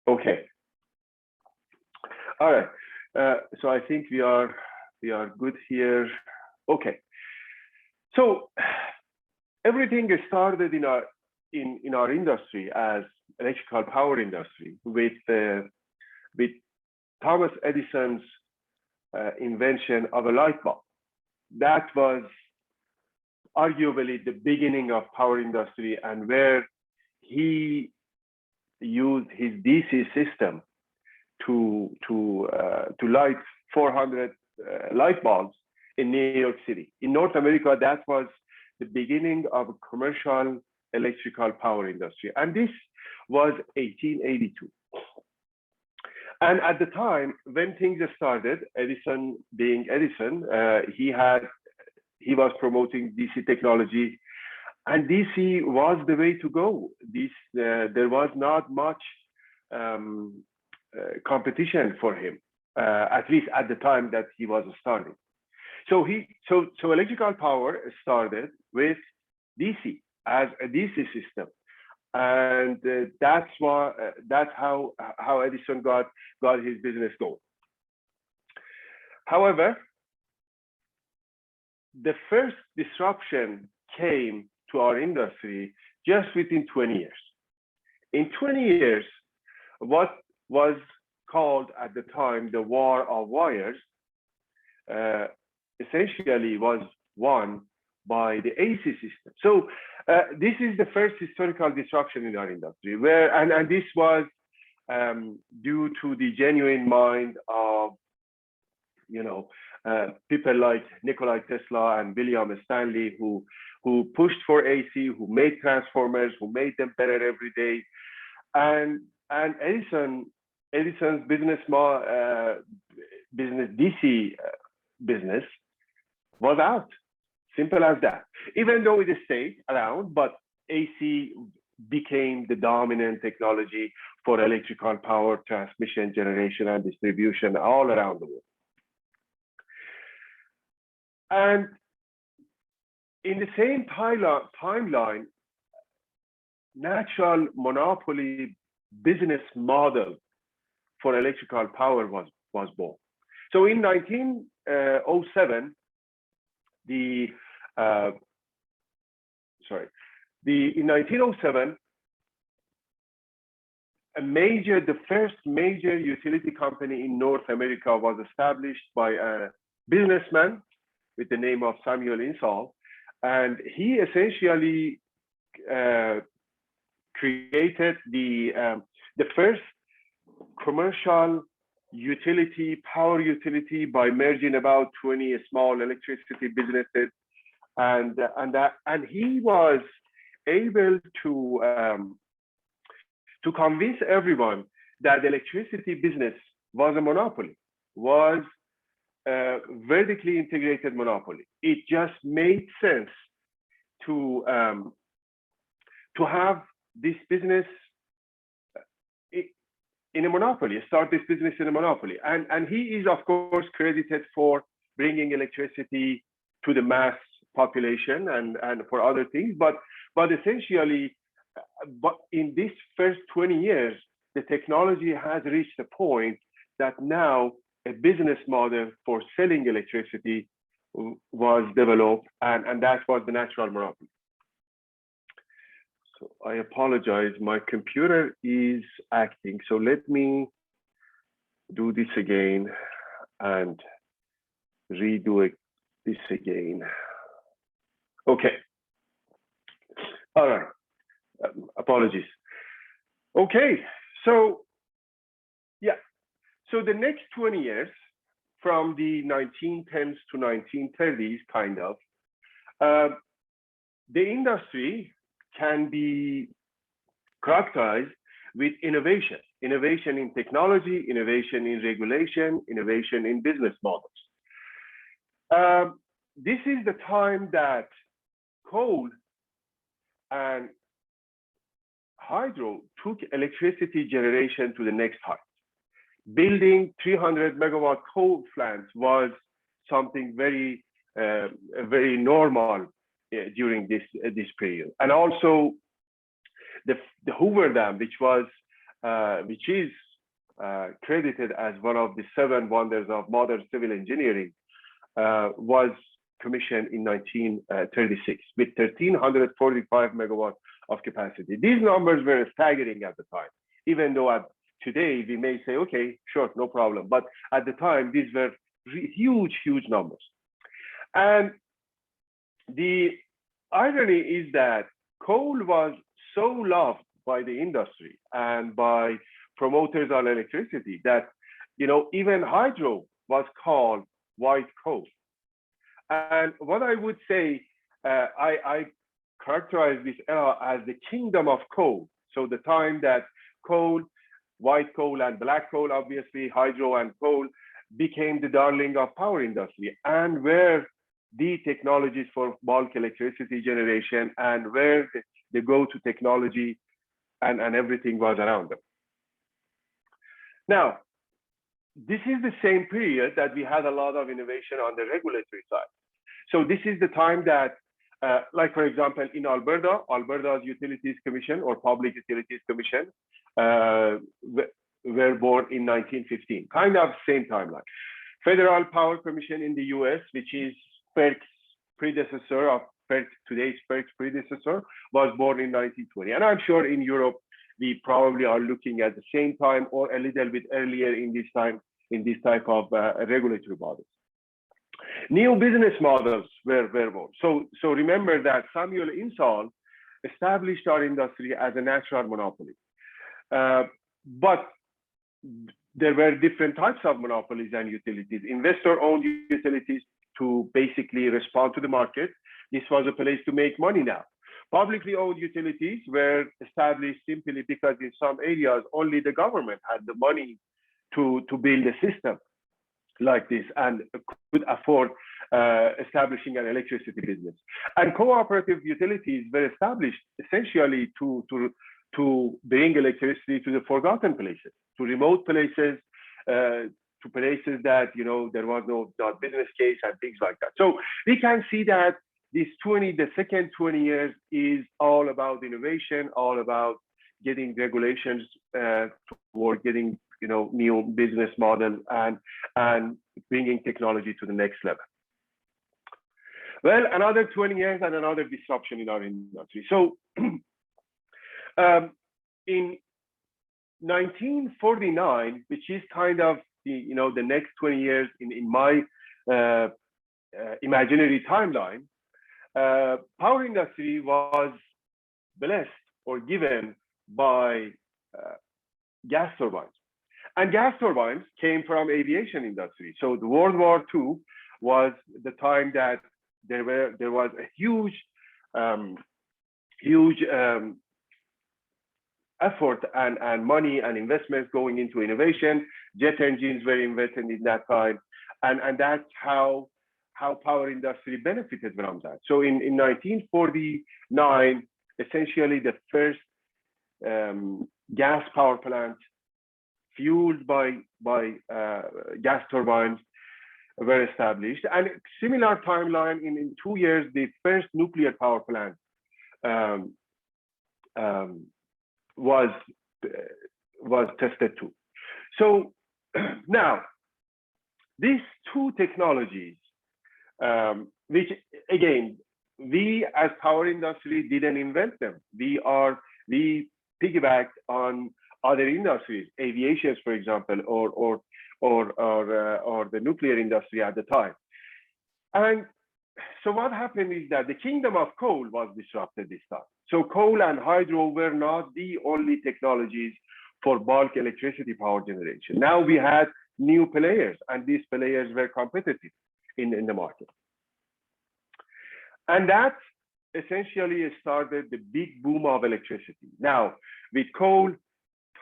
Okay. All right. So I think we are good here. Okay. So everything started in our industry as electrical power industry with Thomas Edison's invention of a light bulb. That was arguably the beginning of power industry, and where he used his DC system to light 400 light bulbs in New York City. In North America, that was the beginning of a commercial electrical power industry, and this was 1882. And at the time when things started, Edison being Edison, he was promoting DC technology, and DC was the way to go. There was not much competition for him, at least at the time that he was starting. So electrical power started with DC as a DC system, and that's how Edison got his business going. However, the first disruption came to our industry just within 20 years. In 20 years, what was called at the time the War of Wires essentially was won by the AC system. So this is the first historical disruption in our industry, where and this was due to the genuine mind of people like Nikola Tesla and William Stanley, who pushed for AC, who made transformers, who made them better every day, and Edison's business DC business was out. Simple as that. Even though it stayed around, but AC became the dominant technology for electrical power transmission, generation, and distribution all around the world. And in the same timeline, natural monopoly business model for electrical power was born. So in 1907, in 1907, the first major utility company in North America was established by a businessman with the name of Samuel Insull, and he essentially created the first commercial power utility by merging about 20 small electricity businesses, and he was able to convince everyone that the electricity business was a monopoly, was a vertically integrated monopoly. It just made sense to have this business in a monopoly, start this business in a monopoly. And he is, of course, credited for bringing electricity to the mass population and for other things. But essentially, in this first 20 years, the technology has reached a point that now a business model for selling electricity was developed, and that was the natural monopoly. So I apologize, my computer is acting. So let me do this again and redo this again. Okay. All right. Apologies. Okay. So yeah. So the next 20 years, from the 1910s to 1930s, kind of, the industry can be characterized with innovation in technology, innovation in regulation, innovation in business models. This is the time that coal and hydro took electricity generation to the next height. Building 300 megawatt coal plants was something very normal during this period. And also the Hoover Dam, which was which is credited as one of the 7 wonders of modern civil engineering, was commissioned in 1936 with 1,345 megawatts of capacity. These numbers were staggering at the time, even though today we may say, okay, sure, no problem. But at the time, these were huge, huge numbers. And the irony is that coal was so loved by the industry and by promoters on electricity that, even hydro was called white coal. And what I would say, I characterize this era as the kingdom of coal. So the time that coal, white coal and black coal, obviously hydro and coal, became the darling of power industry, and where the technologies for bulk electricity generation and where the go-to technology and everything was around them. Now, this is the same period that we had a lot of innovation on the regulatory side. So this is the time that, like for example, in Alberta's Utilities Commission or Public Utilities Commission were born in 1915, kind of same timeline. Federal Power Commission in the US, which is FERC's predecessor of today's FERC's predecessor, was born in 1920. And I'm sure in Europe, we probably are looking at the same time or a little bit earlier in this time, in this type of regulatory bodies. New business models were born. So remember that Samuel Insull established our industry as a natural monopoly. But there were different types of monopolies and utilities. Investor-owned utilities to basically respond to the market. This was a place to make money now. Publicly owned utilities were established simply because in some areas, only the government had the money to build a system like this and could afford establishing an electricity business. And cooperative utilities were established essentially to bring electricity to the forgotten places, to remote places, to places that there was no business case and things like that. So we can see that the second 20 years is all about innovation, all about getting regulations toward getting new business models and bringing technology to the next level. Well, another 20 years and another disruption in our industry. So in 1949, which is kind of the next 20 years in my imaginary timeline, power industry was blessed or given by gas turbines. And gas turbines came from aviation industry. So the World War II was the time that there was a huge effort and money and investments going into innovation. Jet engines were invented in that time, and that's how power industry benefited from that. So in 1949, essentially the first gas power plant fueled by gas turbines were established. And similar timeline, in 2 years, the first nuclear power plant was tested too. So now, these two technologies, which again, we as power industry didn't invent them. We piggybacked on other industries, aviation, for example, or the nuclear industry at the time. And so what happened is that the kingdom of coal was disrupted this time. So coal and hydro were not the only technologies for bulk electricity power generation. Now we had new players, and these players were competitive in the market. And that essentially started the big boom of electricity. Now, with coal,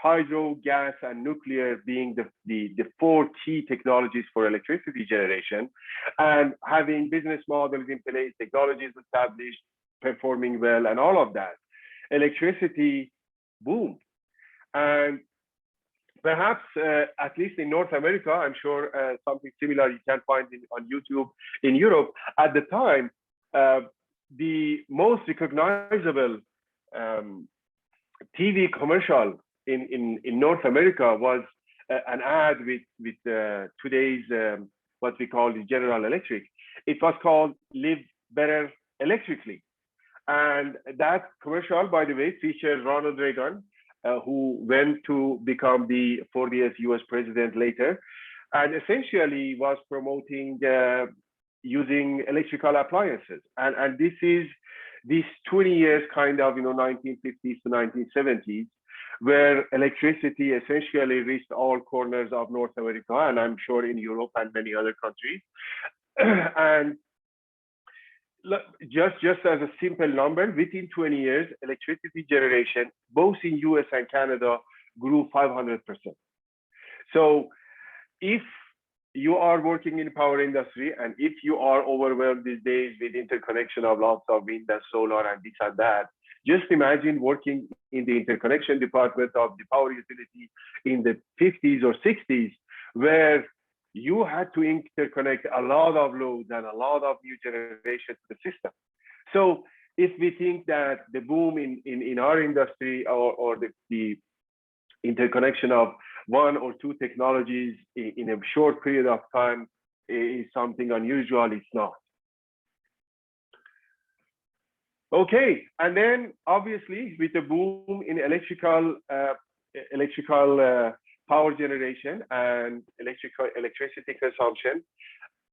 hydro, gas, and nuclear being the 4 key technologies for electricity generation, and having business models in place, technologies established, performing well, and all of that, electricity boomed. And perhaps, at least in North America, I'm sure something similar you can find on YouTube in Europe. At the time, the most recognizable TV commercial in North America was an ad with today's what we call the General Electric. It was called "Live Better Electrically," and that commercial, by the way, featured Ronald Reagan, who went to become the 40th U.S. president later, and essentially was promoting using electrical appliances. And this 20 years kind of, 1950s to 1970s, where electricity essentially reached all corners of North America, and I'm sure in Europe and many other countries. And just as a simple number, within 20 years, electricity generation, both in US and Canada, grew 500%. So if you are working in the power industry, and if you are overwhelmed these days with interconnection of lots of wind and solar and this and that, just imagine working in the interconnection department of the power utility in the 50s or 60s, where you had to interconnect a lot of loads and a lot of new generation to the system. So if we think that the boom in our industry or the interconnection of one or two technologies in a short period of time is something unusual, it's not. Okay, and then obviously with the boom in electrical power generation and electricity consumption,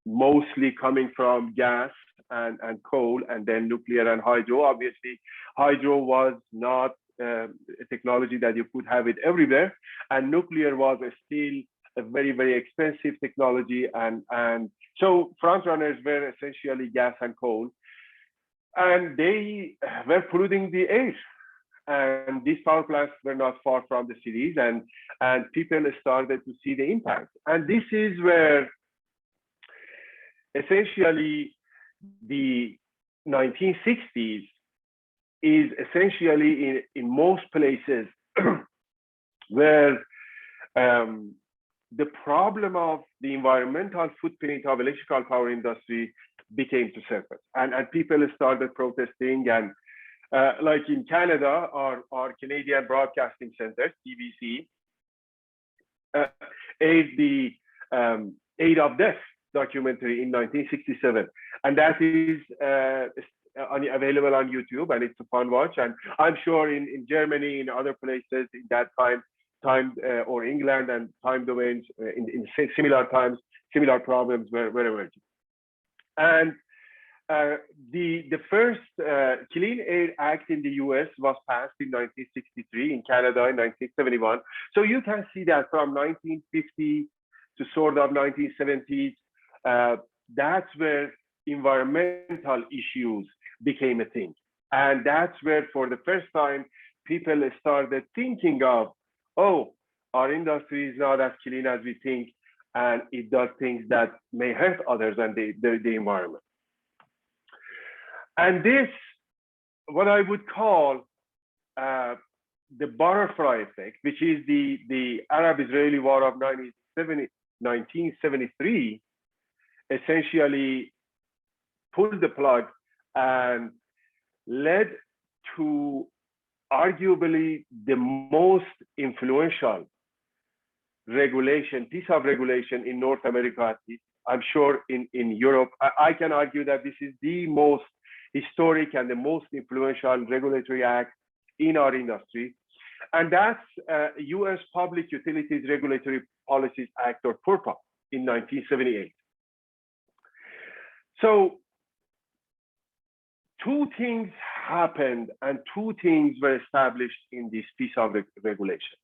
mostly coming from gas and coal, and then nuclear and hydro. Obviously, hydro was not a technology that you could have it everywhere, and nuclear was still a very, very expensive technology, and so front runners were essentially gas and coal, and they were polluting the air. And these power plants were not far from the cities, and people started to see the impact. And this is where essentially the 1960s is essentially in most places where the problem of the environmental footprint of electrical power industry became to surface, and people started protesting. And like in Canada, our Canadian Broadcasting Centre, CBC, aired the Aid of Death documentary in 1967, and that is available on YouTube, and it's a fun watch. And I'm sure in Germany, in other places in that time or England and time domains in similar times, similar problems were emerging. And the first Clean Air Act in the US was passed in 1963, in Canada in 1971. So you can see that from 1950 to sort of 1970s, that's where environmental issues became a thing. And that's where, for the first time, people started thinking of, oh, our industry is not as clean as we think, and it does things that may hurt others and the environment. And this, what I would call the butterfly effect, which is the Arab-Israeli War of 1973, essentially pulled the plug and led to arguably the most influential piece of regulation in North America, at least. I'm sure in Europe, I can argue that this is the most historic and the most influential regulatory act in our industry. And that's US Public Utilities Regulatory Policies Act, or PURPA, in 1978. So two things happened and two things were established in this piece of regulation.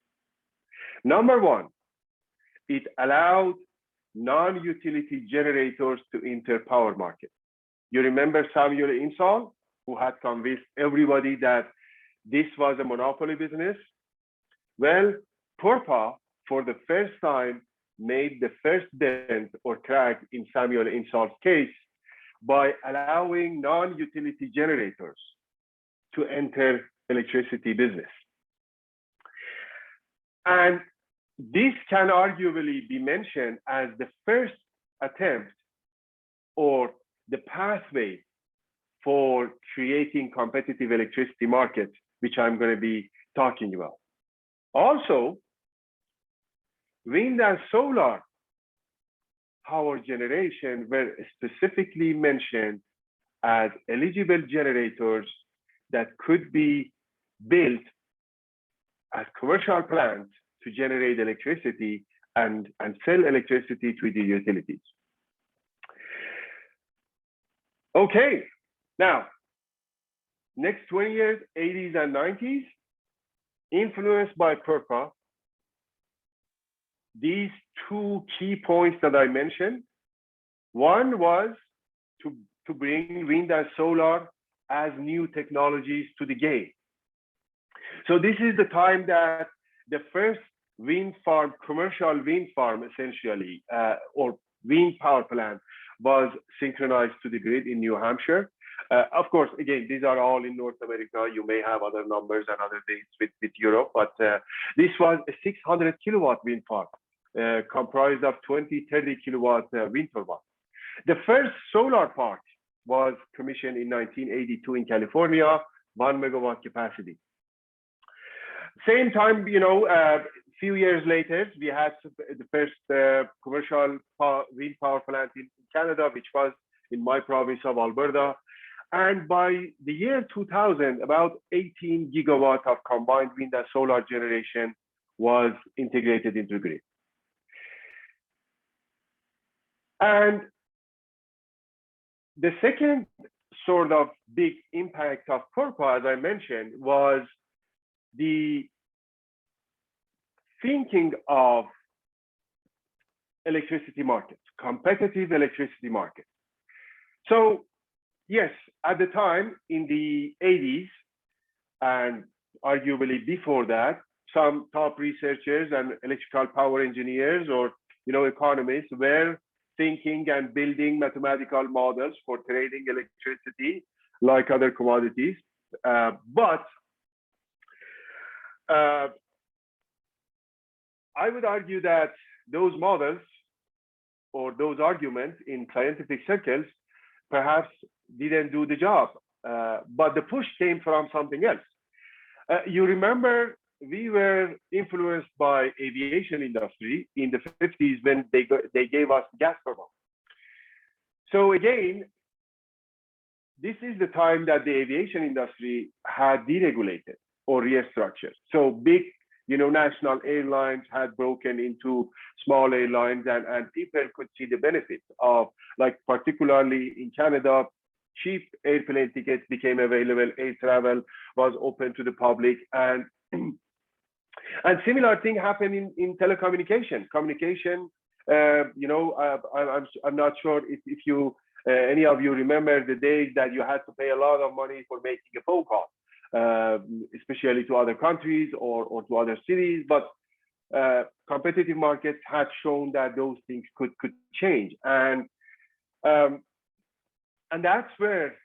Number one, it allowed non-utility generators to enter power market. You remember Samuel Insull, who had convinced everybody that this was a monopoly business? Well, PURPA, for the first time, made the first dent or crack in Samuel Insull's case by allowing non-utility generators to enter electricity business. And this can arguably be mentioned as the first attempt or the pathway for creating competitive electricity markets, which I'm going to be talking about. Also, wind and solar power generation were specifically mentioned as eligible generators that could be built as commercial plants to generate electricity and sell electricity to the utilities. Okay, now, next 20 years, 80s and 90s, influenced by PURPA, these two key points that I mentioned. One was to bring wind and solar as new technologies to the game. So this is the time that the first wind farm, commercial wind farm, essentially, or wind power plant, was synchronized to the grid in New Hampshire. Of course, again, these are all in North America. You may have other numbers and other things with Europe, but this was a 600 kilowatt wind farm, comprised of 20, 30 kilowatt wind turbines. The first solar park was commissioned in 1982 in California, 1 megawatt capacity. Same time, you know, few years later, we had the first commercial wind power plant in Canada, which was in my province of Alberta. And by the year 2000, about 18 gigawatts of combined wind and solar generation was integrated into the grid. And the second sort of big impact of PURPA, as I mentioned, was the thinking of electricity markets, competitive electricity markets. So yes, at the time in the 80s, and arguably before that, some top researchers and electrical power engineers or, you know, economists were thinking and building mathematical models for trading electricity like other commodities. But I would argue that those models or those arguments in scientific circles perhaps didn't do the job, but the push came from something else. You remember we were influenced by aviation industry in the 50s when they gave us gas turbines. So again, this is the time that the aviation industry had deregulated or restructured. So big, you know, national airlines had broken into small airlines, and people could see the benefits of, like, particularly in Canada, cheap airplane tickets became available, air travel was open to the public, and similar thing happened in telecommunication. Communication, you know, I'm not sure if you, any of you remember the days that you had to pay a lot of money for making a phone call, especially to other countries or to other cities, but competitive markets had shown that those things could change, and that's where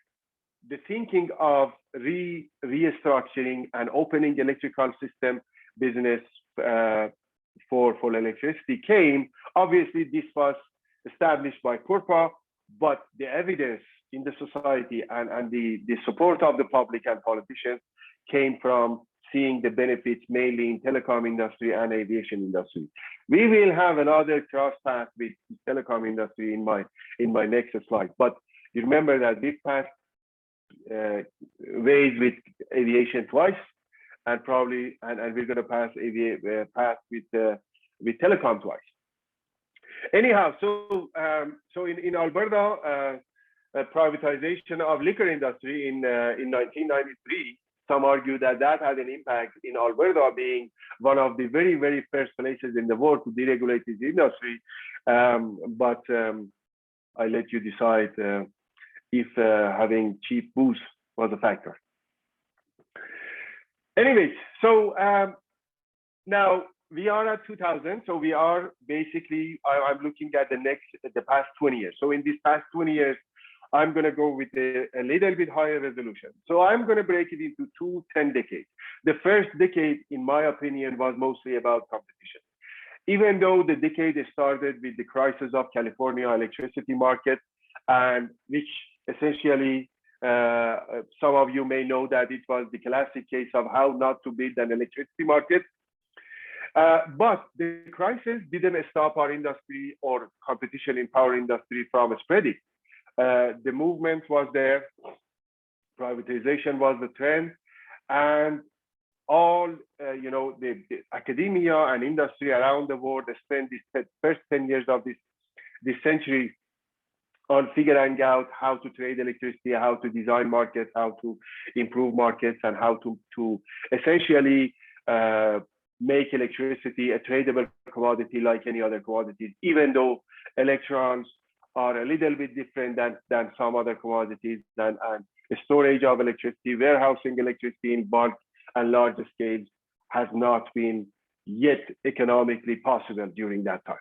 the thinking of restructuring and opening electrical system business for electricity came. Obviously, this was established by PURPA, but the evidence in the society and the support of the public and politicians came from seeing the benefits mainly in telecom industry and aviation industry. We will have another cross path with telecom industry in my next slide, but you remember that we passed ways with aviation twice, and probably and we're going to pass with telecom twice. Anyhow, so in Alberta, privatization of liquor industry in 1993. Some argue that had an impact in Alberta being one of the very, very first places in the world to deregulate this industry. But I let you decide if having cheap booze was a factor. Anyways, so now we are at 2000. So we are basically, I'm looking at the past 20 years. So in these past 20 years, I'm going to go with a little bit higher resolution. So I'm going to break it into 10 decades. The first decade, in my opinion, was mostly about competition. Even though the decade started with the crisis of California electricity market, and which essentially, some of you may know that it was the classic case of how not to build an electricity market. But the crisis didn't stop our industry or competition in power industry from spreading. The movement was there, privatization was the trend, and all the academia and industry around the world spent the first 10 years of this century on figuring out how to trade electricity, how to design markets, how to improve markets, and how to essentially make electricity a tradable commodity like any other commodities, even though electrons are a little bit different than some other commodities, and storage of electricity, warehousing electricity in bulk and large scales has not been yet economically possible during that time.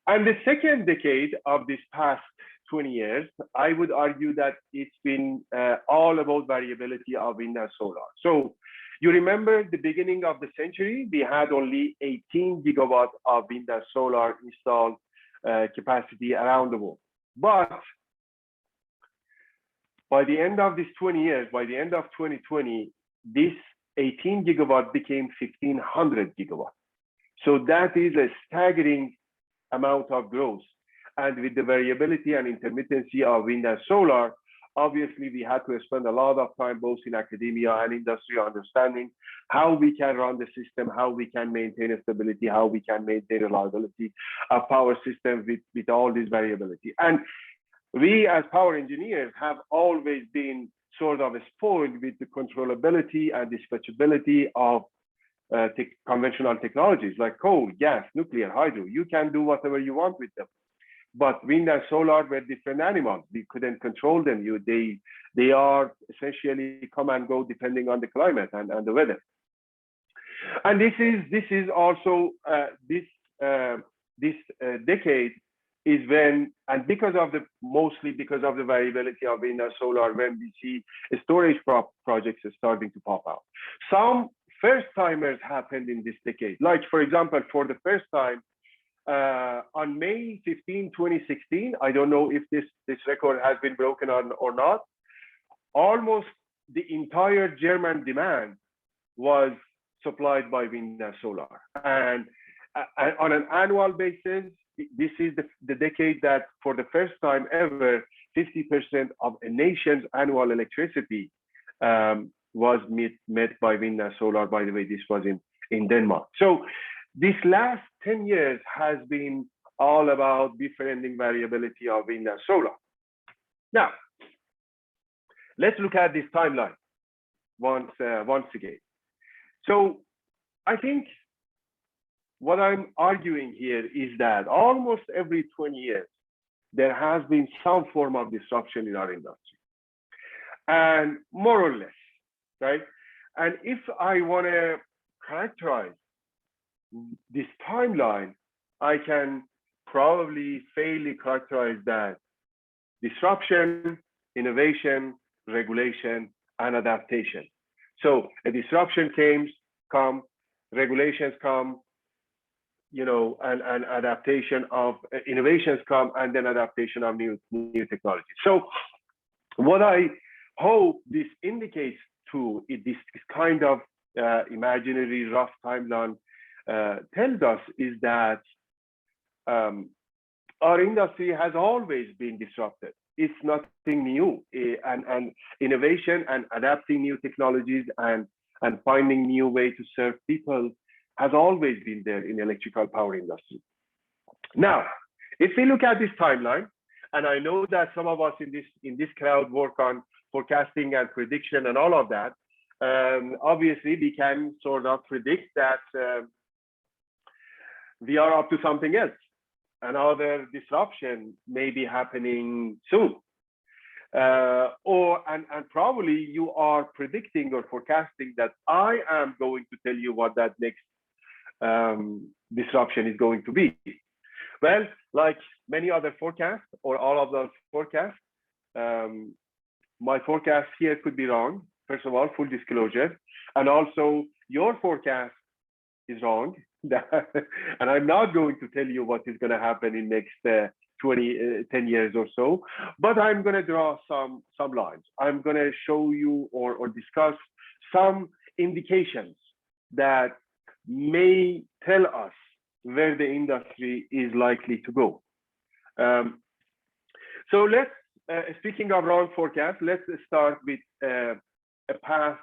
And the second decade of this past 20 years, I would argue that it's been all about variability of wind and solar. So you remember the beginning of the century, we had only 18 gigawatts of wind and solar installed capacity around the world. But by the end of this 20 years, by the end of 2020, this 18 gigawatt became 1,500 gigawatts. So that is a staggering amount of growth. And with the variability and intermittency of wind and solar, obviously we had to spend a lot of time both in academia and industry understanding how we can run the system, how we can maintain stability, how we can maintain reliability of power systems with all this variability. And we as power engineers have always been sort of spoiled with the controllability and dispatchability of conventional technologies like coal, gas, nuclear, hydro. You can do whatever you want with them. But wind and solar were different animals. We couldn't control them. They are essentially come and go depending on the climate and the weather. And this is also this decade is when, and mostly because of the variability of wind and solar, when we see storage projects starting to pop out. Some first timers happened in this decade. Like for example, for the first time, on May 15, 2016, I don't know if this record has been broken or not, almost the entire German demand was supplied by wind and solar. And on an annual basis, this is the decade that for the first time ever, 50% of a nation's annual electricity was met by wind and solar. By the way, this was in Denmark. So this last 10 years has been all about befriending variability of wind and solar. Now, let's look at this timeline once again. So I think what I'm arguing here is that almost every 20 years, there has been some form of disruption in our industry, and more or less, right? And if I want to characterize this timeline, I can probably fairly characterize that disruption, innovation, regulation, and adaptation. So a disruption come, regulations come, and adaptation of innovations come, and then adaptation of new technology. So what I hope this indicates to this kind of imaginary rough timeline tells us is that our industry has always been disrupted. It's nothing new, and innovation and adapting new technologies and finding new way to serve people has always been there in the electrical power industry. Now, if we look at this timeline, and I know that some of us in this crowd work on forecasting and prediction and all of that, obviously we can sort of predict that we are up to something else. Another disruption may be happening soon. And probably you are predicting or forecasting that I am going to tell you what that next disruption is going to be. Well, like many other forecasts or all of those forecasts, my forecast here could be wrong. First of all, full disclosure, and also your forecast is wrong. And I'm not going to tell you what is going to happen in next 10 years or so, but I'm going to draw some lines. I'm going to show you or discuss some indications that may tell us where the industry is likely to go. So let's, speaking of round forecast, let's start with a path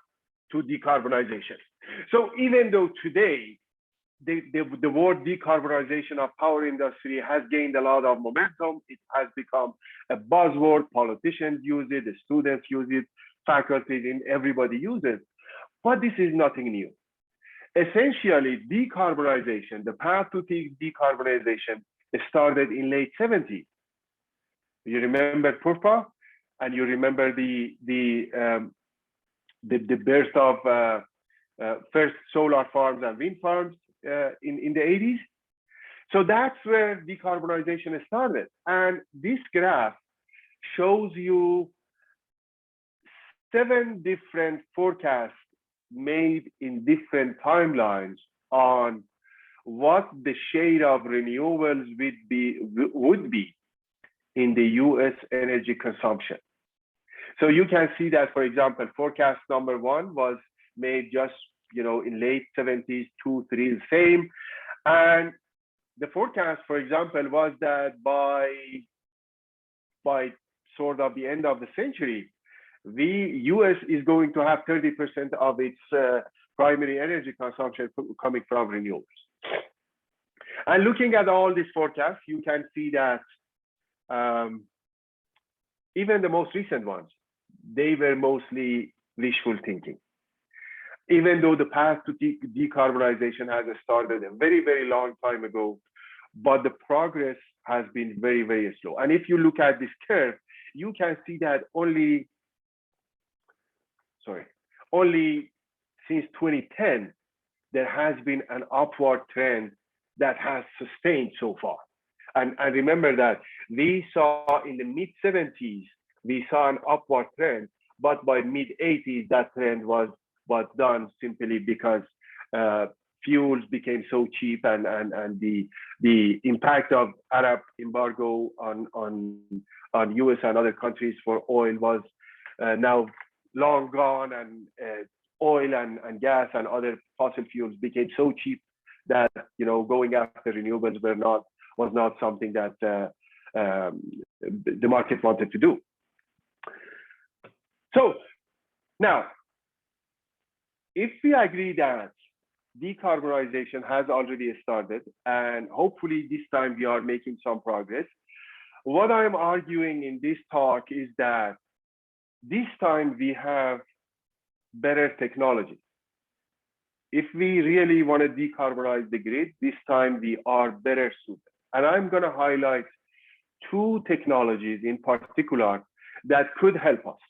to decarbonization. So even though today, the word decarbonization of power industry has gained a lot of momentum, it has become a buzzword, politicians use it, the students use it, faculty, and everybody uses it, but this is nothing new. Essentially, decarbonization, the path to decarbonization started in late 70s. You remember Prof, and you remember the birth of first solar farms and wind farms in the 80s. So that's where decarbonization started. And this graph shows you 7 different forecasts made in different timelines on what the share of renewables would be in the US energy consumption. So you can see that, for example, forecast number 1 was made just, in late 70s, 2, 3, the same. And the forecast, for example, was that by sort of the end of the century, the US is going to have 30% of its primary energy consumption coming from renewables. And looking at all these forecasts, you can see that even the most recent ones, they were mostly wishful thinking. Even though the path to decarbonization has started a very, very long time ago, but the progress has been very, very slow. And if you look at this curve, you can see that only since 2010, there has been an upward trend that has sustained so far. And remember that we saw in the mid-70s, we saw an upward trend, but by mid-80s, that trend was done simply because fuels became so cheap, and the impact of Arab embargo on US and other countries for oil was now long gone, and oil and gas and other fossil fuels became so cheap that going after renewables was not something that the market wanted to do. So now, if we agree that decarbonization has already started, and hopefully this time we are making some progress, what I'm arguing in this talk is that this time we have better technology. If we really want to decarbonize the grid, this time we are better suited. And I'm going to highlight 2 technologies in particular that could help us.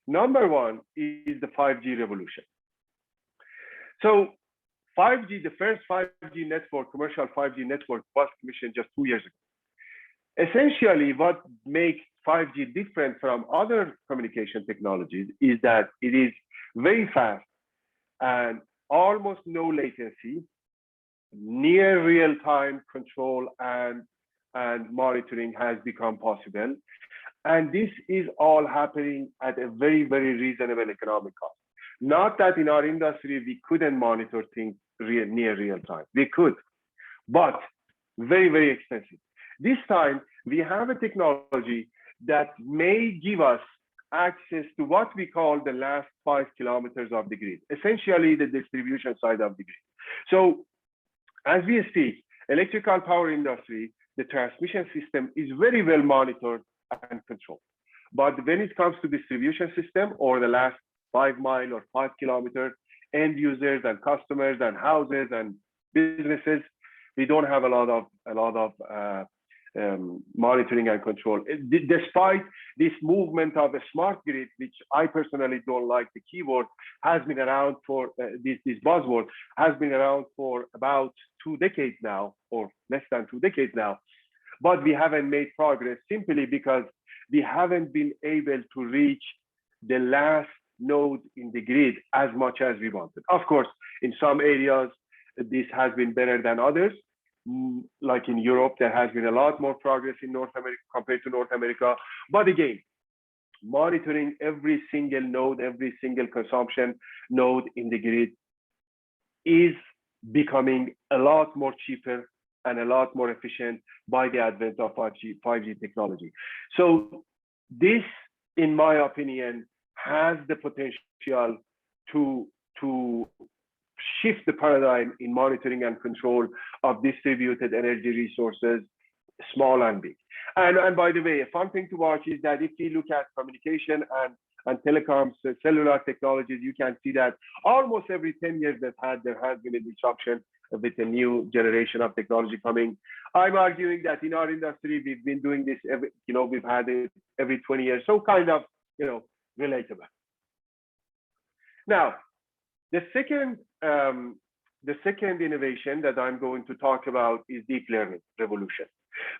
Number 1 is the 5G revolution. So 5G, the first 5G network, commercial 5G network, was commissioned just 2 years ago. Essentially, what makes 5G different from other communication technologies is that it is very fast and almost no latency, near real-time control and monitoring has become possible. And this is all happening at a very, very reasonable economic cost. Not that in our industry, we couldn't monitor things near real time. We could, but very, very expensive. This time, we have a technology that may give us access to what we call the last 5 kilometers of the grid, essentially the distribution side of the grid. So as we speak, electrical power industry, the transmission system is very well monitored and controlled. But when it comes to distribution system or the last 5 mile or 5 kilometer end users and customers and houses and businesses, we don't have a lot of monitoring and control. Despite this movement of a smart grid, which I personally don't like the keyword, has been around for this buzzword has been around for about 2 decades now, or less than 2 decades now. But we haven't made progress simply because we haven't been able to reach the last node in the grid as much as we wanted. Of course, in some areas, this has been better than others. Like in Europe, there has been a lot more progress in North America compared to North America. But again, monitoring every single node, every single consumption node in the grid is becoming a lot more cheaper and a lot more efficient by the advent of 5G technology. So this, in my opinion, has the potential to shift the paradigm in monitoring and control of distributed energy resources, small and big. And by the way, a fun thing to watch is that if you look at communication and telecoms, cellular technologies, you can see that almost every 10 years there has been a disruption with a new generation of technology coming. I'm arguing that in our industry, we've been doing this we've had it every 20 years. So kind of, relatable. Now, the second innovation that I'm going to talk about is deep learning revolution.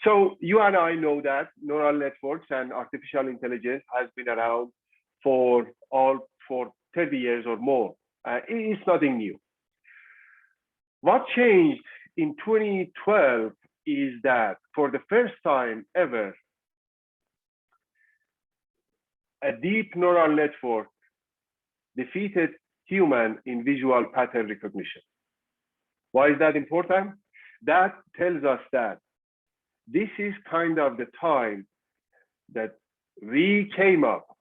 So you and I know that neural networks and artificial intelligence has been around for 30 years or more. It's nothing new. What changed in 2012 is that for the first time ever, a deep neural network defeated human in visual pattern recognition. Why is that important? That tells us that this is kind of the time that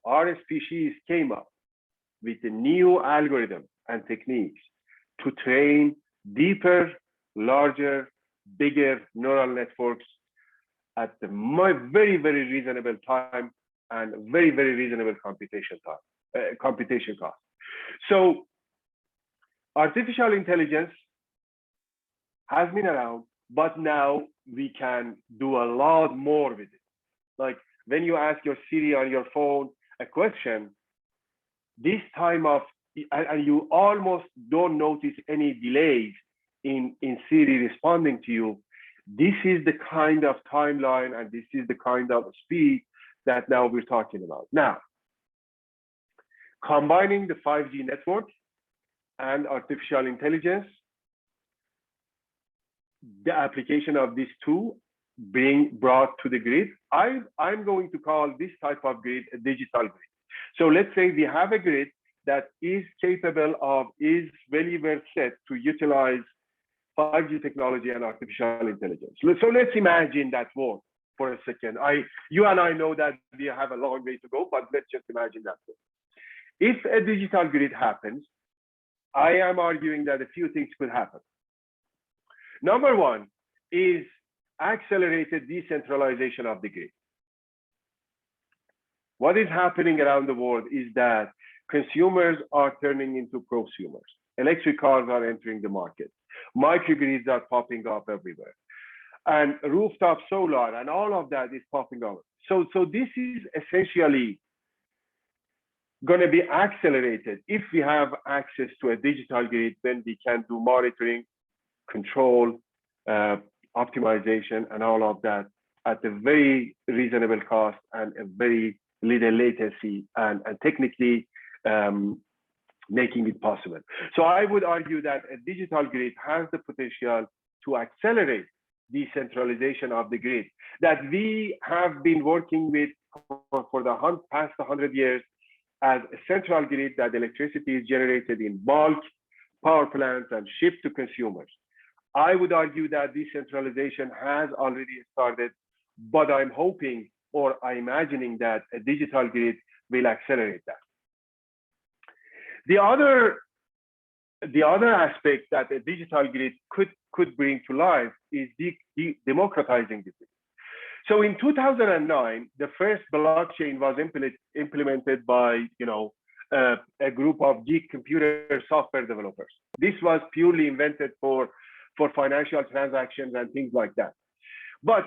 our species came up with a new algorithm and techniques to train deeper, larger, bigger neural networks at the very, very reasonable time and very, very reasonable computation cost. So artificial intelligence has been around, but now we can do a lot more with it. Like when you ask your Siri on your phone a question, this time and you almost don't notice any delays in Siri responding to you. This is the kind of timeline and this is the kind of speed that now we're talking about. Now, combining the 5G network and artificial intelligence, the application of these two being brought to the grid, I'm going to call this type of grid a digital grid. So let's say we have a grid that is capable of, is very well set to utilize 5G technology and artificial intelligence. So let's imagine that world for a second. You and I know that we have a long way to go, but let's just imagine that world. If a digital grid happens, I am arguing that a few things could happen. Number one is accelerated decentralization of the grid. What is happening around the world is that consumers are turning into prosumers. Electric cars are entering the market. Microgrids are popping up everywhere. And rooftop solar and all of that is popping up. So this is essentially going to be accelerated if we have access to a digital grid. Then we can do monitoring, control, optimization, and all of that at a very reasonable cost and a very little latency, and technically making it possible. So I would argue that a digital grid has the potential to accelerate decentralization of the grid that we have been working with for the past 100 years as a central grid that electricity is generated in bulk, power plants, and shipped to consumers. I would argue that decentralization has already started, but I'm hoping or I'm imagining that a digital grid will accelerate that. The other aspect that a digital grid could bring to life is democratizing the grid. So in 2009, the first blockchain was implemented by a group of geek computer software developers. This was purely invented for financial transactions and things like that. But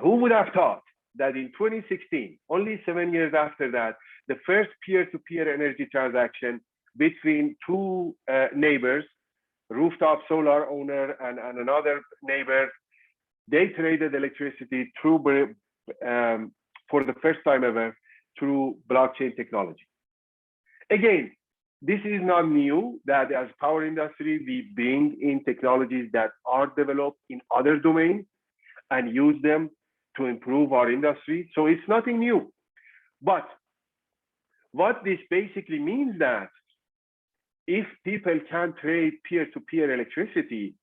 who would have thought that in 2016, only 7 years after that, the first peer-to-peer energy transaction between two neighbors, rooftop solar owner and another neighbor, they traded electricity through for the first time ever through blockchain technology. Again, this is not new, that as power industry, we bring in technologies that are developed in other domains and use them to improve our industry. So it's nothing new. But what this basically means that if people can trade peer-to-peer electricity,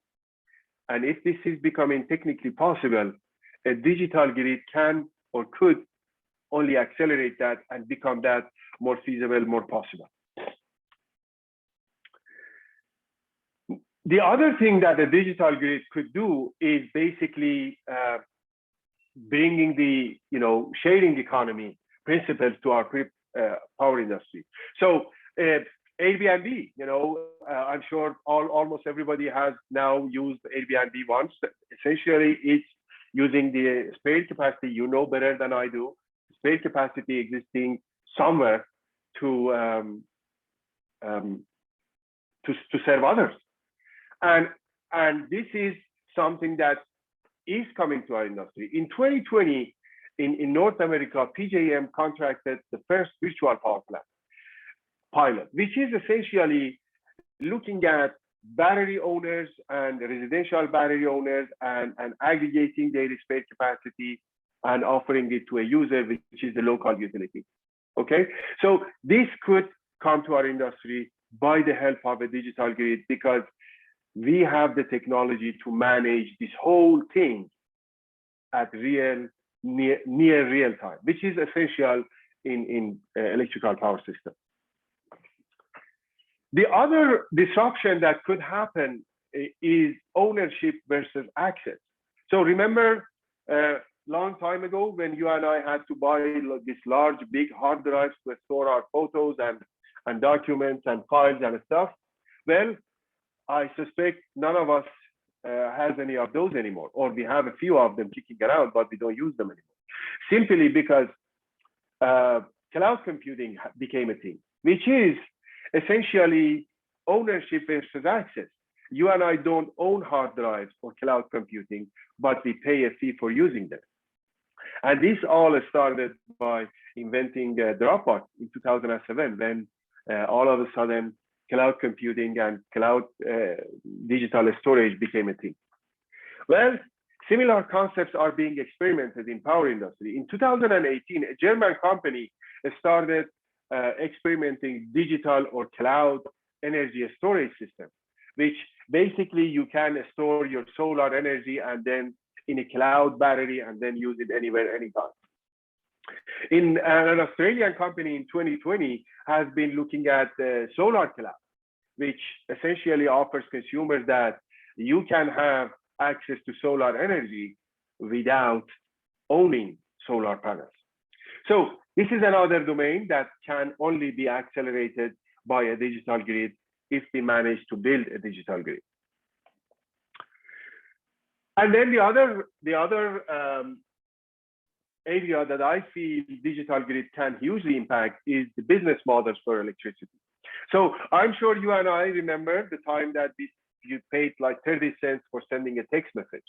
and if this is becoming technically possible, a digital grid can or could only accelerate that and become that more feasible, more possible. The other thing that a digital grid could do is basically bringing the sharing economy principles to our power industry. So Airbnb, I'm sure almost everybody has now used Airbnb once. Essentially, it's using the spare capacity, better than I do, spare capacity existing somewhere to serve others. And this is something that is coming to our industry. In 2020, in North America, PJM contracted the first virtual power plant pilot, which is essentially looking at battery owners and residential battery owners and aggregating their spare capacity and offering it to a user, which is the local utility. Okay, so this could come to our industry by the help of a digital grid, because we have the technology to manage this whole thing at near real time, which is essential in electrical power system. The other disruption that could happen is ownership versus access. So remember a long time ago when you and I had to buy this large, big hard drives to store our photos and documents and files and stuff? Well, I suspect none of us has any of those anymore, or we have a few of them kicking around, but we don't use them anymore. Simply because cloud computing became a thing, which is essentially ownership versus access. You and I don't own hard drives or cloud computing, but we pay a fee for using them. And this all started by inventing Dropbox in 2007, when all of a sudden cloud computing and cloud digital storage became a thing. Well, similar concepts are being experimented in power industry. In 2018, a German company started experimenting digital or cloud energy storage system, which basically you can store your solar energy and then in a cloud battery and then use it anywhere, anytime. In an Australian company in 2020 has been looking at solar cloud, which essentially offers consumers that you can have access to solar energy without owning solar panels. So this is another domain that can only be accelerated by a digital grid if we manage to build a digital grid. And then the other area that I feel digital grid can hugely impact is the business models for electricity. So I'm sure you and I remember the time that you paid like 30 cents for sending a text message,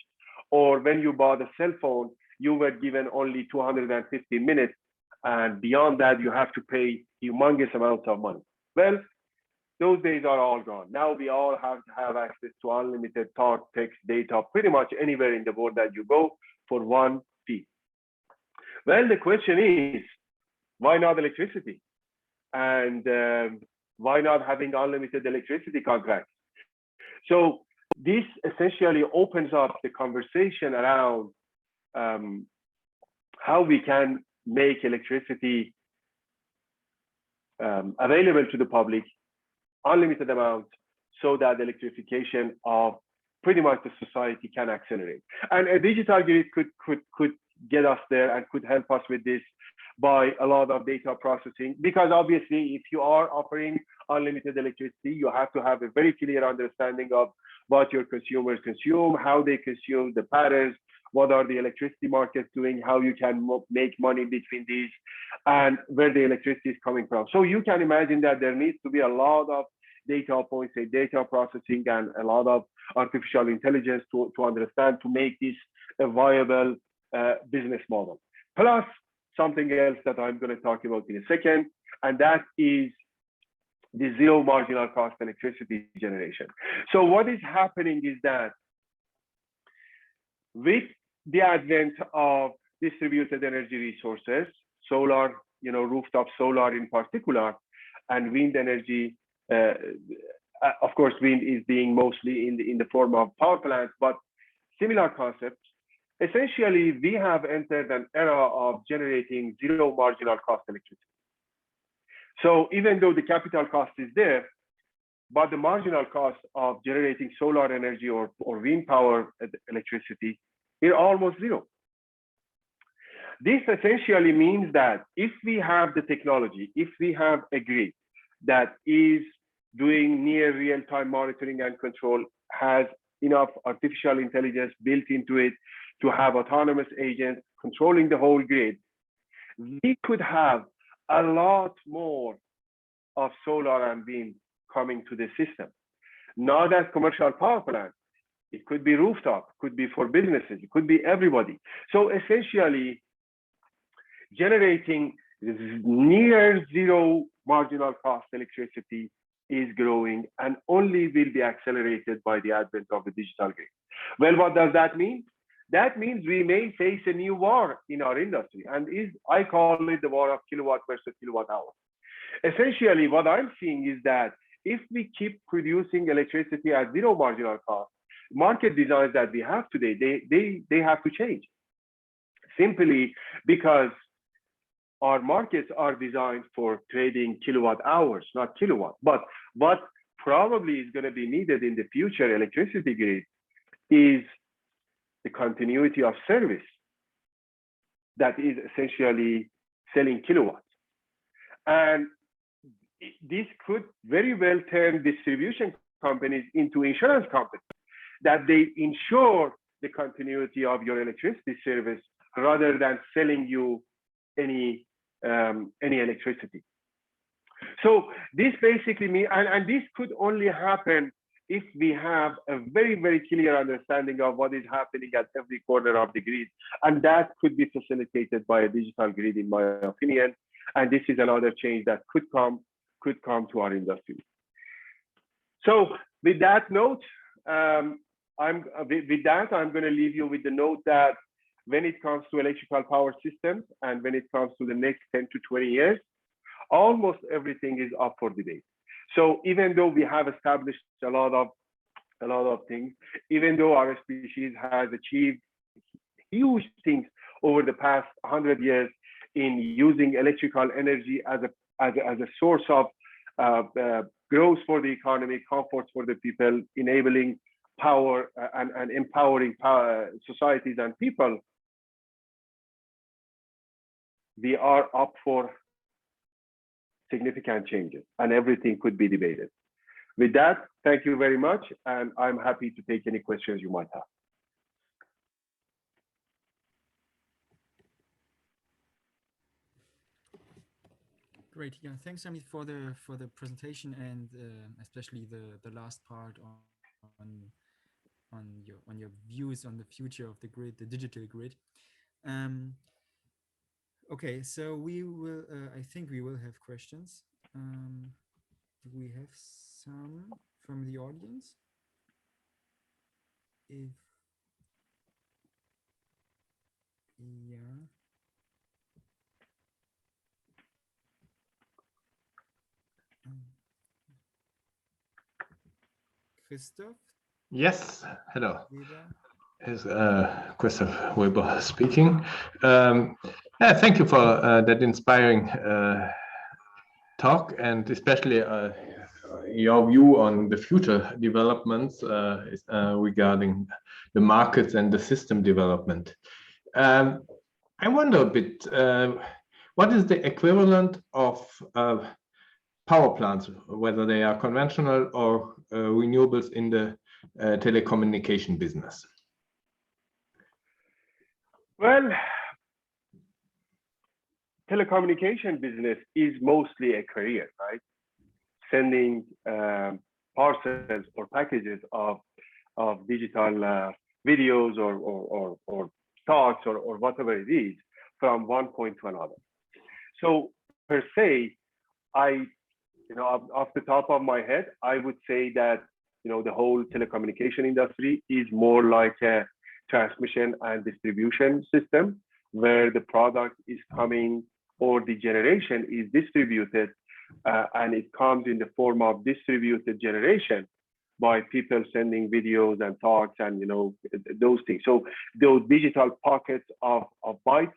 or when you bought a cell phone, you were given only 250 minutes, and beyond that, you have to pay humongous amounts of money. Well, those days are all gone. Now we all have to have access to unlimited talk, text, data, pretty much anywhere in the world that you go for one fee. Well, the question is, why not electricity? And why not having unlimited electricity contracts? So this essentially opens up the conversation around how we can make electricity available to the public, unlimited amounts, so that the electrification of pretty much the society can accelerate. And a digital grid could get us there and could help us with this by a lot of data processing, because obviously if you are offering unlimited electricity, you have to have a very clear understanding of what your consumers consume, how they consume, the patterns, what are the electricity markets doing, how you can make money between these, and where the electricity is coming from. So you can imagine that there needs to be a lot of data points, data processing, and a lot of artificial intelligence to understand, to make this a viable business model. Plus something else that I'm going to talk about in a second, and that is the zero marginal cost electricity generation. So what is happening is that with the advent of distributed energy resources, solar, rooftop solar in particular, and wind energy uh, of course, wind is being mostly in the form of power plants, but similar concepts. Essentially, we have entered an era of generating zero marginal cost electricity. So even though the capital cost is there, but the marginal cost of generating solar energy or wind power electricity is almost zero. This essentially means that if we have the technology, if we have a grid that is doing near real-time monitoring and control, has enough artificial intelligence built into it to have autonomous agents controlling the whole grid, we could have a lot more of solar and wind coming to the system. Not as commercial power plants. It could be rooftop, could be for businesses, it could be everybody. So essentially, generating near zero marginal cost electricity is growing and only will be accelerated by the advent of the digital grid. Well, what does that mean? That means we may face a new war in our industry, and I call it the war of kilowatt versus kilowatt hour. Essentially, what I'm seeing is that if we keep producing electricity at zero marginal cost, market designs that we have today, they have to change. Simply because our markets are designed for trading kilowatt hours, not kilowatt. But what probably is going to be needed in the future electricity grid is the continuity of service that is essentially selling kilowatts. And this could very well turn distribution companies into insurance companies, that they insure the continuity of your electricity service rather than selling you any electricity. So this basically means, and this could only happen if we have a very, very clear understanding of what is happening at every corner of the grid. And that could be facilitated by a digital grid, in my opinion. And this is another change that could come to our industry. So with that note, I'm going to leave you with the note that when it comes to electrical power systems and when it comes to the next 10 to 20 years, almost everything is up for debate. So even though we have established a lot of things, even though our species has achieved huge things over the past 100 years in using electrical energy as a source of growth for the economy, comfort for the people, enabling power and empowering societies and people, we are up for significant changes, and everything could be debated. With that, thank you very much, and I'm happy to take any questions you might have. Great. Yeah, thanks, Hamid, for the presentation, and especially the last part on your views on the future of the grid, the digital grid. Okay, so we will. I think we will have questions. Do we have some from the audience? If yeah. Christoph? Yes, hello. Weber? Is Christoph Weber speaking. Yeah, thank you for that inspiring talk, and especially your view on the future developments regarding the markets and the system development. I wonder a bit, what is the equivalent of power plants, whether they are conventional or renewables in the telecommunication business? Well, telecommunication business is mostly a career, right? Sending parcels or packages of digital videos or thoughts or whatever it is from one point to another. So per se, off the top of my head, I would say that the whole telecommunication industry is more like a transmission and distribution system where the product is coming or the generation is distributed and it comes in the form of distributed generation by people sending videos and talks and those things. So those digital pockets of bytes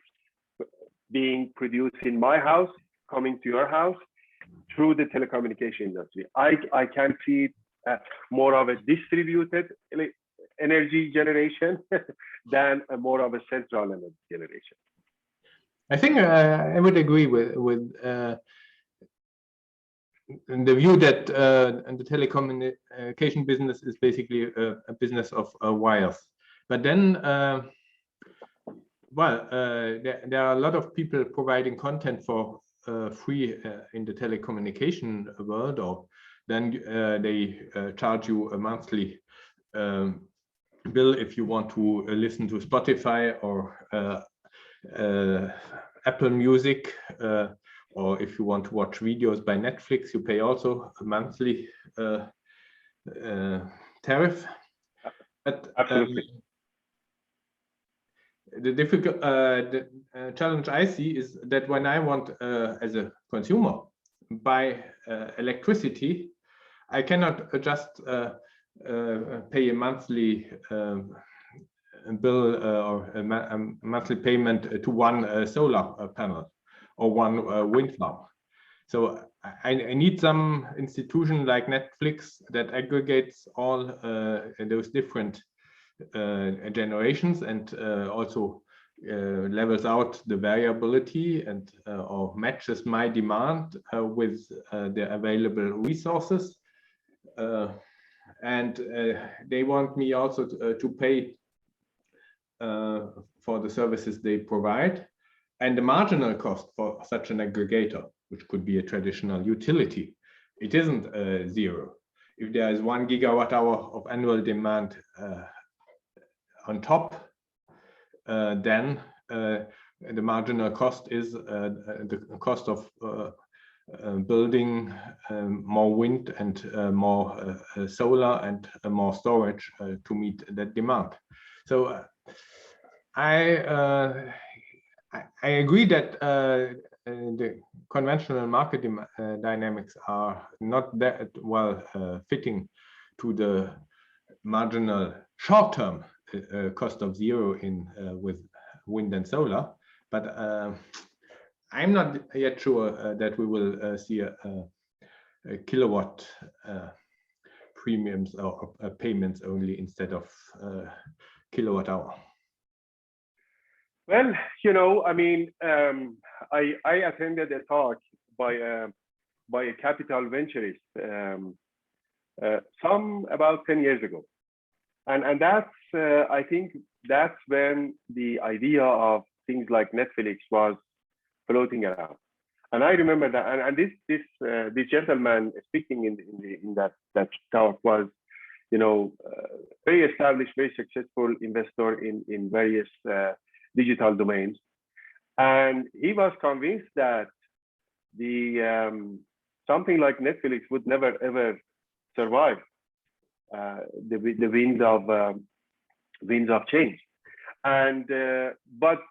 being produced in my house, coming to your house through the telecommunication industry. I can see more of a distributed energy generation than more of a central energy generation. I think I would agree with the view that the telecommunication business is basically a business of wires. But then, there are a lot of people providing content for free in the telecommunication world, or then they charge you a monthly bill if you want to listen to Spotify or Apple Music, or if you want to watch videos by Netflix, you pay also a monthly tariff. But Absolutely. The challenge I see is that when I want, as a consumer, buy electricity, I cannot just pay a monthly bill or a monthly payment to one solar panel or one wind farm. So I need some institution like Netflix that aggregates all those different generations and also levels out the variability and or matches my demand with the available resources. And they want me also to pay for the services they provide, and the marginal cost for such an aggregator, which could be a traditional utility, it isn't zero. If there is 1 gigawatt hour of annual demand on top, then the marginal cost is the cost of building more wind and more solar and more storage to meet that demand. So I agree that the conventional market dynamics are not that well fitting to the marginal short-term cost of zero in with wind and solar, but I'm not yet sure that we will see a kilowatt premiums or payments only instead of kilowatt hour. Well, I mean, I attended a talk by a capital venturist some about 10 years ago. And that's, I think that's when the idea of things like Netflix was floating around. And I remember that, and this gentleman speaking in that talk was, very established, very successful investor in various digital domains. And he was convinced that something like Netflix would never ever survive the winds of change. And but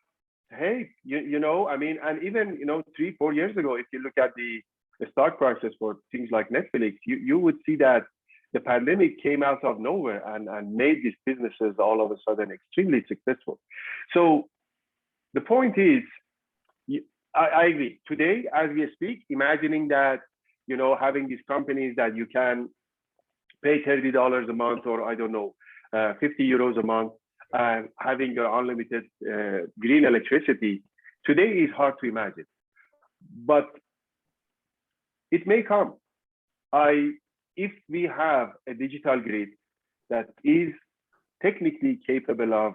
hey, I mean, and even 3-4 years ago, if you look at the stock prices for things like Netflix, you would see that the pandemic came out of nowhere and made these businesses all of a sudden extremely successful. So the point is, I agree. Today, as we speak, imagining that having these companies that you can pay $30 a month, or I don't know, 50 euros a month, and having unlimited green electricity, today is hard to imagine. But it may come. If we have a digital grid that is technically capable of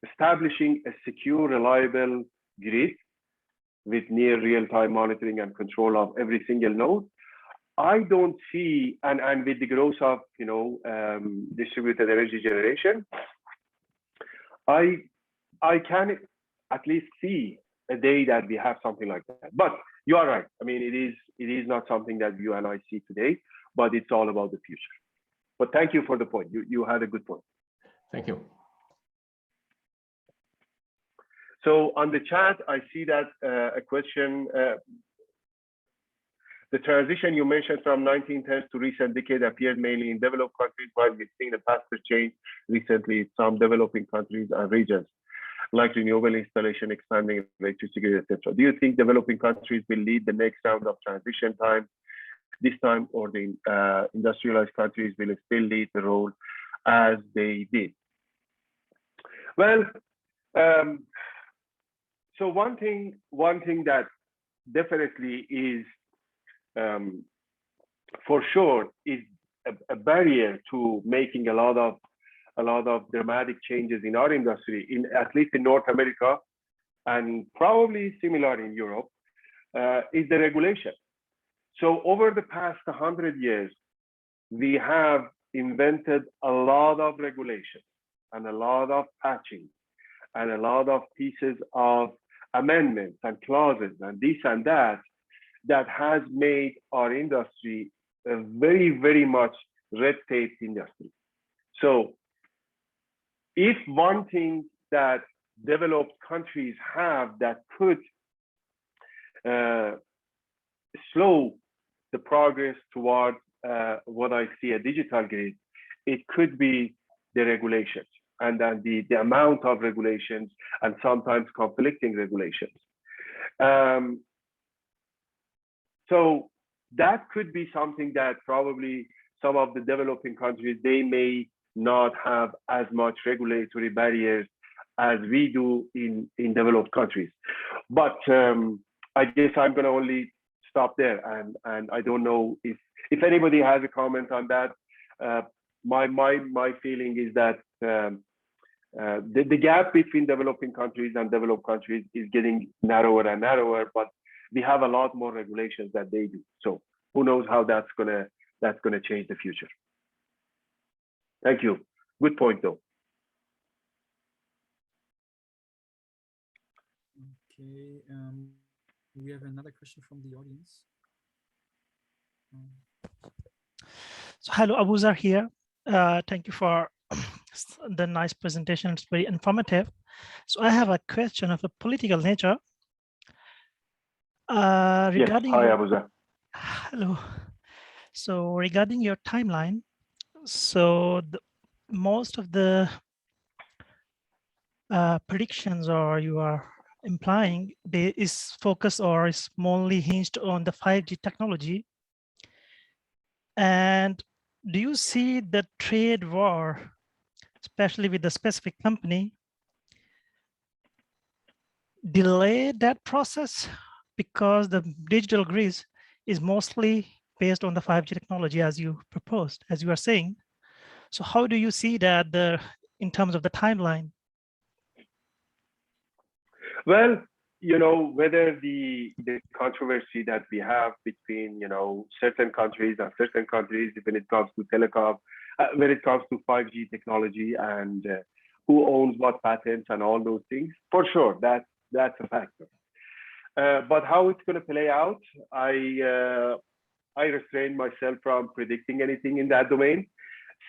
establishing a secure, reliable grid with near real-time monitoring and control of every single node, I don't see, and with the growth of distributed energy generation, I can at least see a day that we have something like that. But you are right. I mean, it is not something that you and I see today, but it's all about the future. But thank you for the point. You had a good point. Thank you. So on the chat, I see that a question. The transition you mentioned from 1910s to recent decade appeared mainly in developed countries, while we've seen a faster change recently in some developing countries and regions, like renewable installation, expanding electricity, etc. Do you think developing countries will lead the next round of transition time this time, or the industrialized countries will still lead the role as they did? Well, so one thing that definitely is for sure is a barrier to making a lot of dramatic changes in our industry, in at least in North America, and probably similar in Europe, is the regulation. So over the past 100 years, we have invented a lot of regulations and a lot of patching and a lot of pieces of amendments and clauses and this and that has made our industry a very, very much red tape industry. So if one thing that developed countries have that could slow the progress towards what I see a digital grid, it could be the regulations, and then the amount of regulations and sometimes conflicting regulations. So that could be something that probably some of the developing countries, they may not have as much regulatory barriers as we do in developed countries. But I guess I'm going to only stop there, and I don't know if anybody has a comment on that. My feeling is that the gap between developing countries and developed countries is getting narrower and narrower, but we have a lot more regulations that they do. So who knows how that's gonna change the future. Thank you. Good point, though. Okay, we have another question from the audience. So hello, Abuzar here. Thank you for the nice presentation. It's very informative. So I have a question of a political nature. Regarding yes, hi, Abuzar. Hello. So regarding your timeline, so most of the predictions, or you are implying, they is focused or is mainly hinged on the 5G technology. And do you see the trade war, especially with the specific company, delay that process? Because the digital grid is mostly based on the 5G technology, as you proposed, as you are saying. So how do you see that in terms of the timeline? Well, you know, whether the controversy that we have between, you know, certain countries and certain countries when it comes to telecom, when it comes to 5G technology and who owns what patents and all those things, for sure, that's a factor. But how it's going to play out, I restrain myself from predicting anything in that domain,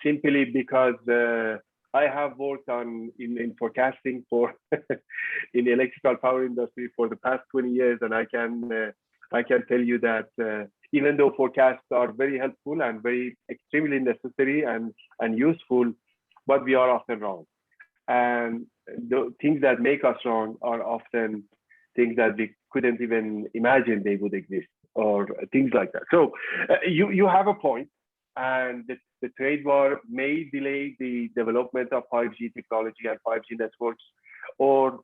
simply because I have worked in forecasting for in the electrical power industry for the past 20 years, and I can tell you that even though forecasts are very helpful and very extremely necessary and useful, but we are often wrong. And the things that make us wrong are often things that we couldn't even imagine they would exist, or things like that. So you have a point, and the trade war may delay the development of 5G technology and 5G networks, or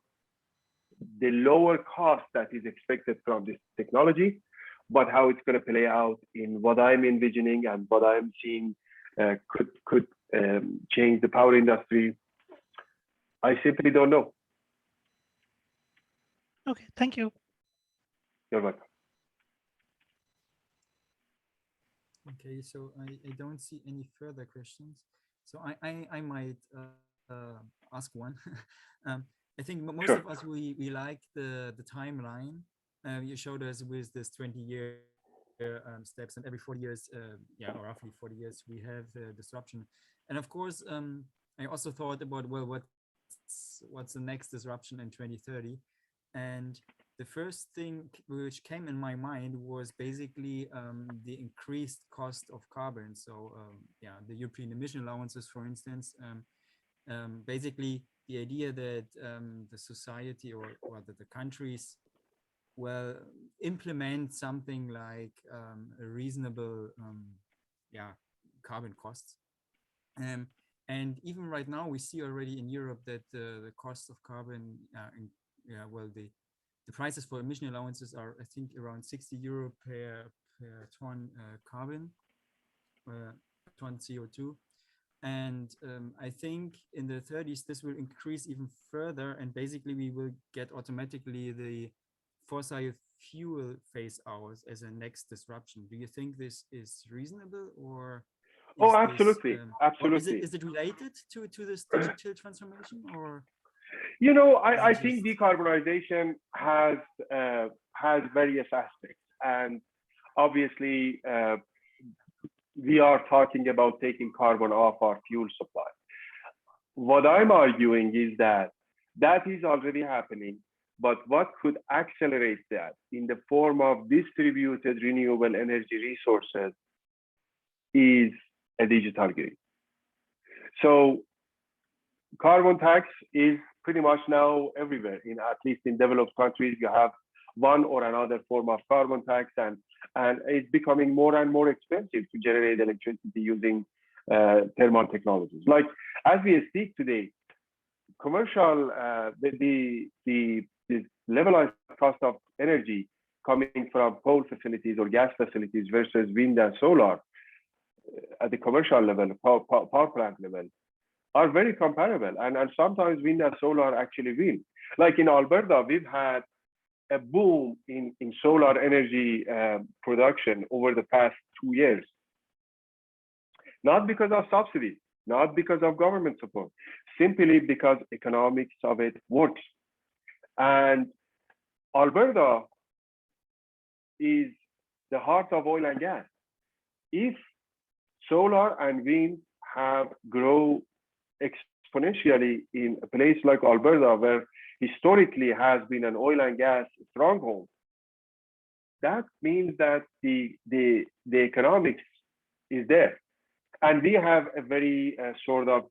the lower cost that is expected from this technology. But how it's going to play out in what I'm envisioning and what I'm seeing could change the power industry, I simply don't know. Okay, thank you. You're welcome. Okay, so I don't see any further questions. So I might ask one. I think most Sure. of us, we like the timeline you showed us with this 20-year steps, and every 40 years, yeah, or roughly 40 years, we have disruption. And of course, I also thought about, well, what's the next disruption in 2030? And the first thing which came in my mind was basically the increased cost of carbon. So yeah, the European emission allowances, for instance, basically the idea that the society or rather the countries will implement something like a reasonable yeah, carbon costs. And even right now, we see already in Europe that the cost of carbon, yeah, well, the prices for emission allowances are, I think, around 60 euro per ton carbon, ton CO2. And I think in the 30s, this will increase even further. And basically, we will get automatically the fossil fuel phase out as a next disruption. Do you think this is reasonable, or oh, absolutely, absolutely. Is it related to this digital transformation, or? You know, I think decarbonization has various aspects, and obviously we are talking about taking carbon off our fuel supply. What I'm arguing is that is already happening, but what could accelerate that in the form of distributed renewable energy resources is a digital grid. So carbon tax is pretty much now everywhere. At least in developed countries, you have one or another form of carbon tax, and it's becoming more and more expensive to generate electricity using thermal technologies. Like as we speak today, commercial the levelized cost of energy coming from coal facilities or gas facilities versus wind and solar at the commercial level, power plant level, are very comparable, and sometimes wind and solar actually win. Like in Alberta, we've had a boom in solar energy production over the past 2 years. Not because of subsidies, not because of government support, simply because economics of it works. And Alberta is the heart of oil and gas. If solar and wind have grown exponentially in a place like Alberta, where historically has been an oil and gas stronghold, that means that the economics is there. And we have a very sort of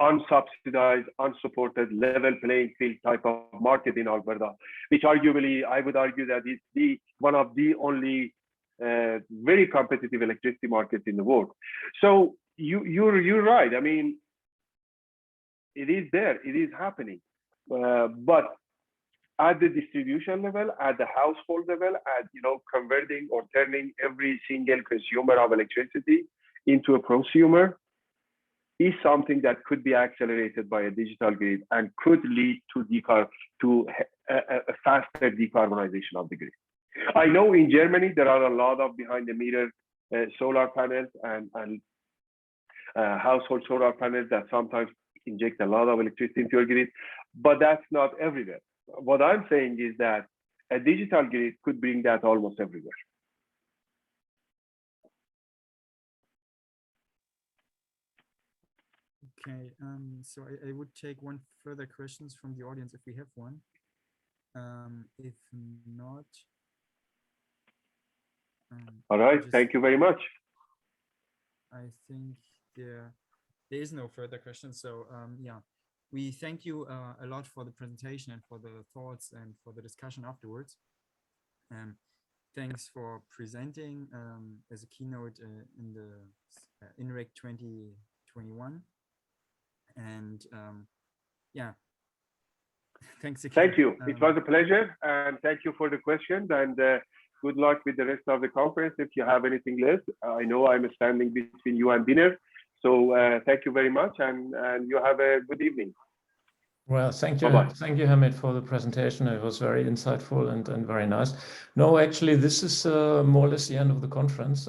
unsubsidized, unsupported, level playing field type of market in Alberta, which arguably I would argue that is one of the only very competitive electricity markets in the world. So you're right. I mean, it is there, it is happening, but at the distribution level, at the household level, at converting or turning every single consumer of electricity into a prosumer is something that could be accelerated by a digital grid and could lead to a faster decarbonization of the grid. I know in Germany there are a lot of behind the meter solar panels and household solar panels that sometimes inject a lot of electricity into your grid, but that's not everywhere. What I'm saying is that a digital grid could bring that almost everywhere. Okay, so I would take one further questions from the audience if we have one. If not, all right, thank you very much. I think there is no further questions. So yeah, we thank you a lot for the presentation and for the thoughts and for the discussion afterwards. Thanks for presenting as a keynote in the INREC 2021. And yeah, thanks again. Thank you. It was a pleasure, and thank you for the questions, and good luck with the rest of the conference. If you have anything left, I know I'm standing between you and dinner. So thank you very much, and you have a good evening. Well, thank you. Bye-bye. Thank you, Hamid, for the presentation. It was very insightful and very nice. No, actually, this is more or less the end of the conference.